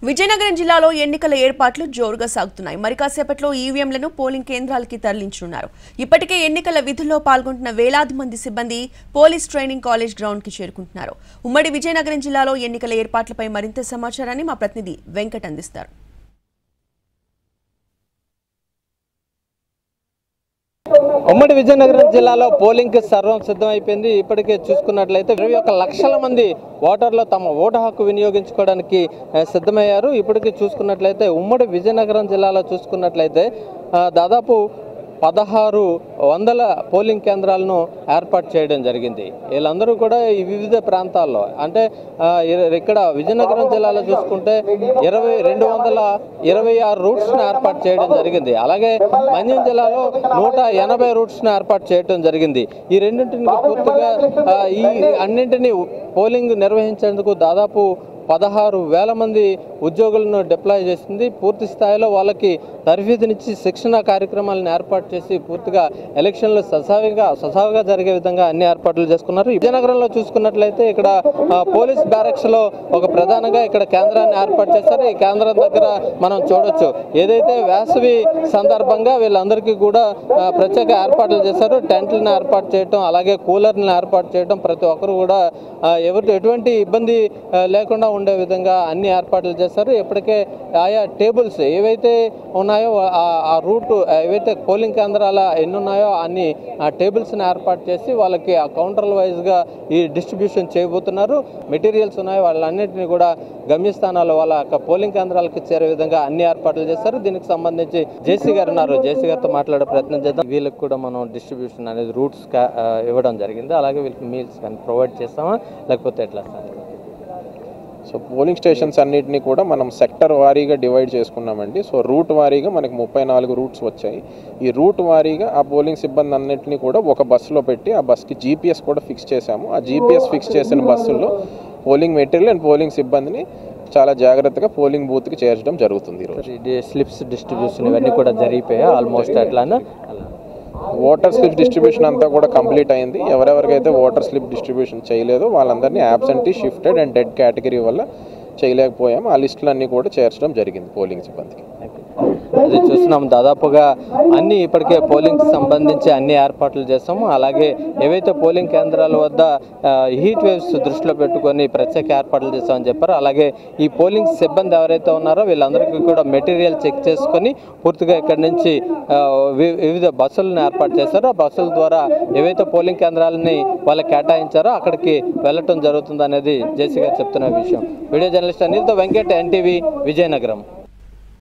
విజయనగరం జిల్లాలో ఎన్నికల ఏర్పాట్లు జోరుగా సాగుతున్నాయి. మరి కాసేపట్లో ఈవీఎంలను పోలింగ్ కేంద్రాలకి తరలించనున్నారు. ఇప్పటికే ఎన్నికల విధుల్లో పాల్గొంటున్న వేలాది మంది సిబ్బంది పోలీస్ ట్రైనింగ్ కాలేజ్ గ్రౌండ్ కి చేరుకుంటున్నారు. ఉమ్మడి విజయనగరం జిల్లాలో ఎన్నికల ఏర్పాట్లపై మరింత సమాచారాన్ని మా ప్రతినిధి వెంకట్ అందిస్తారు. ఉమ్మడి విజయనగరం జిల్లాలో పోలింగ్ కి సర్వం సిద్ధమైపోయింది. ఇప్పటికే చూసుకున్నట్లయితే 21 లక్షల మంది ఓటర్లు తమ ఓటు హక్కు వినియోగించుకోవడానికి సిద్ధమయ్యారు. ఇప్పటికీ చూసుకున్నట్లయితే ఉమ్మడి విజయనగరం జిల్లాలో చూసుకున్నట్లయితే దాదాపు 1600 పోలింగ్ కేంద్రాలను ఏర్పాటు చేయడం జరిగింది. వీళ్ళందరూ కూడా ఈ వివిధ ప్రాంతాల్లో అంటే ఇక్కడ విజయనగరం జిల్లాలో చూసుకుంటే 226 రూట్స్ను ఏర్పాటు చేయడం జరిగింది. అలాగే మన్యం జిల్లాలో 180 రూట్స్ను ఏర్పాటు చేయడం జరిగింది. ఈ రెండింటిని పూర్తిగా ఈ అన్నింటినీ పోలింగ్ నిర్వహించేందుకు దాదాపు 16,000 మంది ఉద్యోగులను డిప్లాయ్ చేసింది. పూర్తి స్థాయిలో వాళ్ళకి తర్ఫీదునిచ్చి శిక్షణ కార్యక్రమాలను ఏర్పాటు చేసి పూర్తిగా ఎలక్షన్లు సజావుగా జరిగే విధంగా అన్ని ఏర్పాట్లు చేసుకున్నారు. విజయనగరంలో చూసుకున్నట్లయితే ఇక్కడ పోలీస్ బ్యారక్స్లో ఒక ప్రధానంగా ఇక్కడ కేంద్రాన్ని ఏర్పాటు చేశారు. ఈ కేంద్రం దగ్గర మనం చూడొచ్చు ఏదైతే వేసవి సందర్భంగా వీళ్ళందరికీ కూడా ప్రత్యేక ఏర్పాట్లు చేశారు. టెంట్లను ఏర్పాటు చేయడం, అలాగే కూలర్లను ఏర్పాటు చేయడం, ప్రతి ఒక్కరు కూడా ఎటువంటి ఇబ్బంది లేకుండా ఉండే విధంగా అన్ని ఏర్పాట్లు చేశారు. ఇప్పటికే ఆయా టేబుల్స్ ఏవైతే ఉన్నాయో ఆ రూట్ ఏవైతే పోలింగ్ కేంద్రాల ఎన్ని ఉన్నాయో అన్ని టేబుల్స్ని ఏర్పాటు చేసి వాళ్ళకి ఆ కౌంటర్ల వైజ్గా ఈ డిస్ట్రిబ్యూషన్ చేయబోతున్నారు. మెటీరియల్స్ ఉన్నాయో వాళ్ళన్నింటినీ కూడా గమ్యస్థానాలు వాళ్ళ పోలింగ్ కేంద్రాలకు చేరే విధంగా అన్ని ఏర్పాట్లు చేశారు. దీనికి సంబంధించి జేసీ గారు ఉన్నారు. జేసీ గారితో మాట్లాడే ప్రయత్నం చేద్దాం. వీళ్ళకి కూడా మనం డిస్ట్రిబ్యూషన్ అనేది రూట్స్ ఇవ్వడం జరిగింది. అలాగే వీళ్ళకి మీల్స్ కానీ ప్రొవైడ్ చేస్తామా లేకపోతే ఎట్లా సార్? సో పోలింగ్ స్టేషన్స్ అన్నిటినీ కూడా మనం సెక్టర్ వారీగా డివైడ్ చేసుకున్నామండి. సో రూట్ వారీగా మనకి 34 రూట్స్ వచ్చాయి. ఈ రూట్ వారీగా ఆ పోలింగ్ సిబ్బంది అన్నింటినీ కూడా ఒక బస్సులో పెట్టి ఆ బస్కి జీపీఎస్ కూడా ఫిక్స్ చేశాము. ఆ జీపీఎస్ ఫిక్స్ చేసిన బస్సుల్లో పోలింగ్ మెటీరియల్ అండ్ పోలింగ్ సిబ్బందిని చాలా జాగ్రత్తగా పోలింగ్ బూత్కి చేర్చడం జరుగుతుంది. ఈరోజు స్లిప్స్ డిస్ట్రిబ్యూషన్ ఇవన్నీ కూడా జరిగిపోయాయి ఆల్మోస్ట్. అట్లానే ఓటర్ స్లిప్ డిస్ట్రిబ్యూషన్ అంతా కూడా కంప్లీట్ అయింది. ఎవరెవరికైతే ఓటర్ స్లిప్ డిస్ట్రిబ్యూషన్ చేయలేదో వాళ్ళందరినీ absentee, shifted and dead category వల్ల చేయలేకపోయాము. ఆ లిస్టులన్నీ కూడా చేర్చడం జరిగింది పోలింగ్ సిబ్బందికి. అది చూస్తున్నాము. దాదాపుగా అన్ని ఇప్పటికే పోలింగ్కి సంబంధించి అన్ని ఏర్పాట్లు చేస్తాము. అలాగే ఏవైతే పోలింగ్ కేంద్రాల వద్ద హీట్ వేవ్స్ దృష్టిలో పెట్టుకొని ప్రత్యేక ఏర్పాట్లు చేస్తామని చెప్పారు. అలాగే ఈ పోలింగ్ సిబ్బంది ఎవరైతే ఉన్నారో వీళ్ళందరికీ కూడా మెటీరియల్ చెక్ చేసుకొని పూర్తిగా ఇక్కడి నుంచి వివిధ బస్సులను ఏర్పాటు చేశారో ఆ బస్సుల ద్వారా ఏవైతే పోలింగ్ కేంద్రాలని వాళ్ళకి కేటాయించారో అక్కడికి వెళ్ళటం జరుగుతుంది అనేది జేసీ గారు చెప్తున్న విషయం. వీడియో జర్నలిస్ట్ అనిల్తో వెంకట్, ఎన్టీవీ, విజయనగరం.